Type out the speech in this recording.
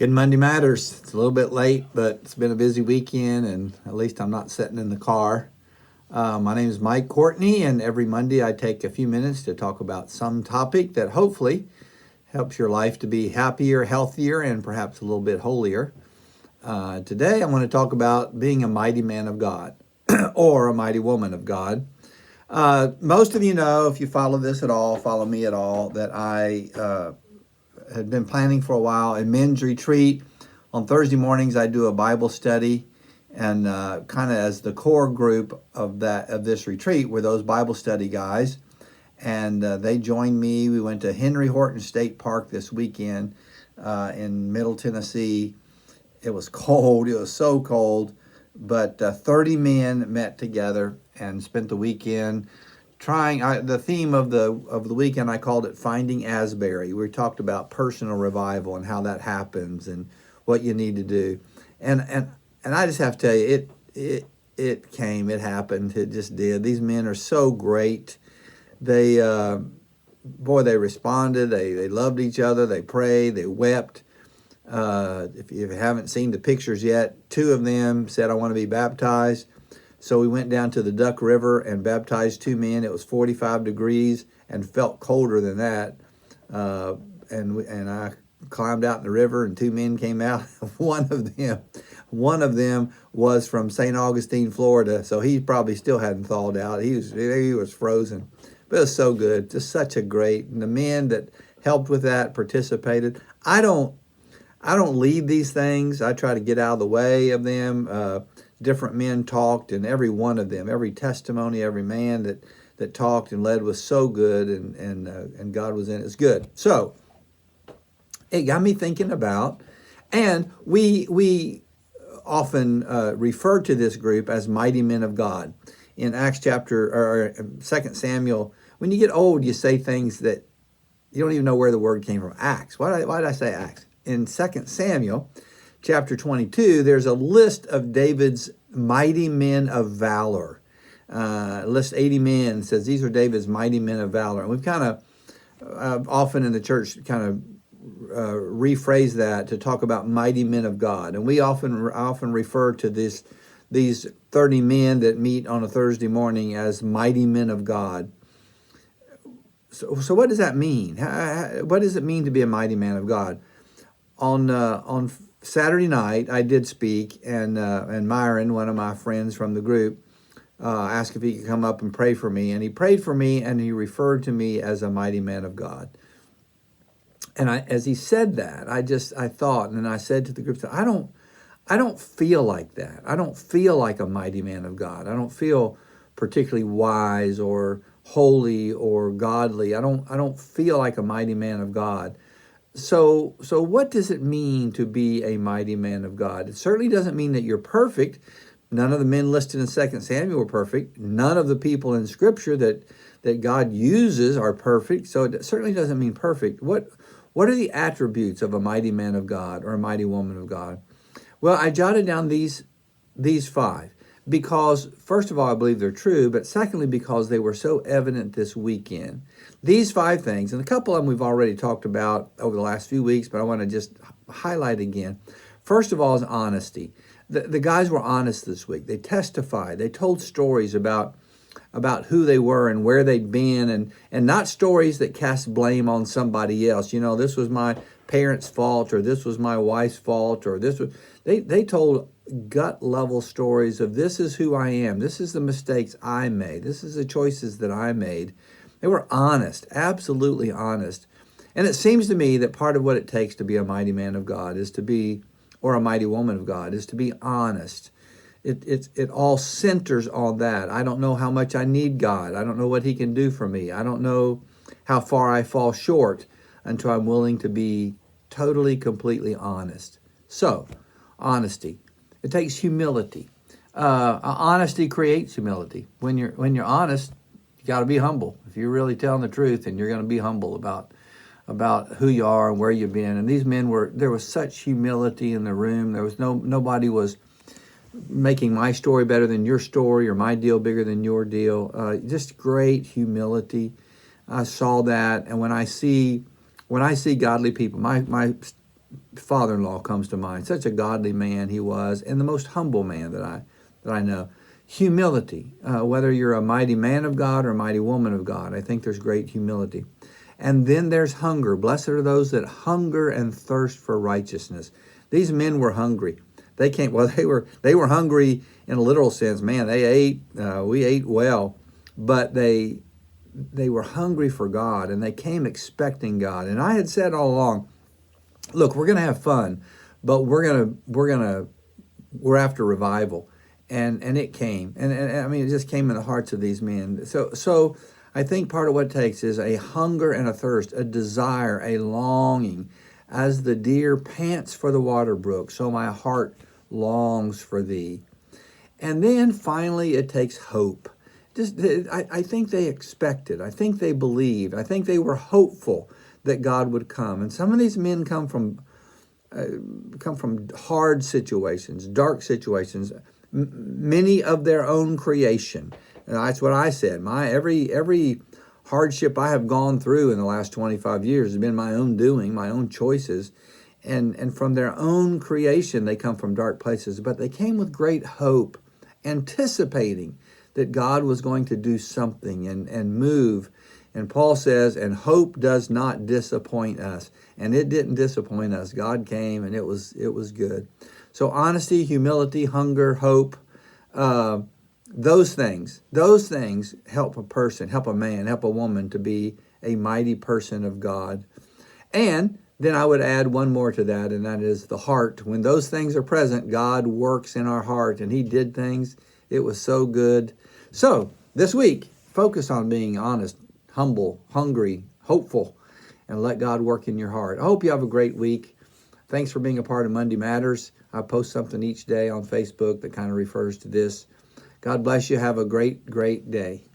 Good Monday Matters. It's a little bit late, but it's been a busy weekend, and at least I'm not sitting in the car. My name is Mike Courtney, and every Monday I take a few minutes to talk about some topic that hopefully helps your life to be happier, healthier, and perhaps a little bit holier. Today I want to talk about being a mighty man of God or a mighty woman of God. Most of you know, if you follow this at all, follow me at all, that I had been planning for a while a men's retreat. On Thursday mornings, I do a Bible study, and kind of as the core group of this retreat were those Bible study guys, and they joined me. We went to Henry Horton State Park this weekend in Middle Tennessee. It was cold. It was so cold, but 30 men met together and spent the weekend trying. The theme of the weekend, I called it Finding Asbury. We talked about personal revival and how that happens and what you need to do. And I just have to tell you, it came, it happened, it just did. These men are so great. They responded. They loved each other. They prayed. They wept. If you haven't seen the pictures yet, 2 of them said, "I want to be baptized." So we went down to the Duck River and baptized 2 men. It was 45 degrees and felt colder than that. And I climbed out in the river, and 2 men came out. One of them was from St. Augustine, Florida, so he probably still hadn't thawed out. He was frozen, but it was so good. Just such a great. And the men that helped with that participated. I don't lead these things. I try to get out of the way of them. Different men talked, and every one of them, every testimony, every man that talked and led was so good, and God was in it. It's good. So it got me thinking about, and we often refer to this group as mighty men of God. In Acts chapter or 2 Samuel, when you get old, you say things that you don't even know where the word came from. Acts. Why did I say Acts? In 2 Samuel chapter 22, there's a list of David's mighty men of valor. List 80 men, says these are David's mighty men of valor. And we've kind of often in the church kind of rephrase that to talk about mighty men of God. And we often refer to these 30 men that meet on a Thursday morning as mighty men of God. So what does that mean? What does it mean to be a mighty man of God? On Saturday night, I did speak, and Myron, one of my friends from the group, asked if he could come up and pray for me. And he prayed for me, and he referred to me as a mighty man of God. And as he said that, I thought, and I said to the group, I don't feel like that. I don't feel like a mighty man of God. I don't feel particularly wise or holy or godly. I don't feel like a mighty man of God. So what does it mean to be a mighty man of God? It certainly doesn't mean that you're perfect. None of the men listed in 2 Samuel were perfect. None of the people in Scripture that God uses are perfect. So it certainly doesn't mean perfect. What are the attributes of a mighty man of God or a mighty woman of God? Well, I jotted down these 5 because, first of all, I believe they're true, but secondly, because they were so evident this weekend. These 5 things, and a couple of them we've already talked about over the last few weeks, but I want to just highlight again. First of all is honesty. The guys were honest this week. They testified. They told stories about who they were and where they'd been, and not stories that cast blame on somebody else. You know, this was my parents' fault, or this was my wife's fault, or this was... They told gut level stories of this is who I am. This is the mistakes I made. This is the choices that I made. They were honest, absolutely honest. And it seems to me that part of what it takes to be a mighty man of God is to be, or a mighty woman of God, is to be honest. It all centers on that. I don't know how much I need God. I don't know what He can do for me. I don't know how far I fall short until I'm willing to be totally, completely honest. So, honesty. It takes humility. Honesty creates humility. When you're honest, you got to be humble. If you're really telling the truth, and you're going to be humble about who you are and where you've been. And these men there was such humility in the room. There was nobody was making my story better than your story or my deal bigger than your deal. Just great humility. I saw that, and when I see godly people, my father-in-law comes to mind. Such a godly man he was, and the most humble man that I know. Humility, whether you're a mighty man of God or a mighty woman of God, I think there's great humility. And then there's hunger. Blessed are those that hunger and thirst for righteousness. These men were hungry. They were hungry in a literal sense. Man, they ate. We ate well, but they were hungry for God, and they came expecting God. And I had said all along, look, we're going to have fun, but we're after revival, and it came, and I mean, it just came in the hearts of these men. So I think part of what it takes is a hunger and a thirst, a desire, a longing, as the deer pants for the water brook, so my heart longs for thee. And then finally, it takes hope. I think they expected. I think they believed. I think they were hopeful that God would come. And some of these men come from hard situations, dark situations, many of their own creation. And that's what I said. Every hardship I have gone through in the last 25 years has been my own doing, my own choices. And from their own creation, they come from dark places. But they came with great hope, anticipating that God was going to do something and move. And Paul says, and hope does not disappoint us. And it didn't disappoint us. God came, and it was good. So honesty, humility, hunger, hope, those things help a person, help a man, help a woman to be a mighty person of God. And then I would add one more to that, and that is the heart. When those things are present, God works in our heart, and he did things. It was so good. So this week, focus on being honest, humble, hungry, hopeful, and let God work in your heart. I hope you have a great week. Thanks for being a part of Monday Matters. I post something each day on Facebook that kind of refers to this. God bless you. Have a great, great day.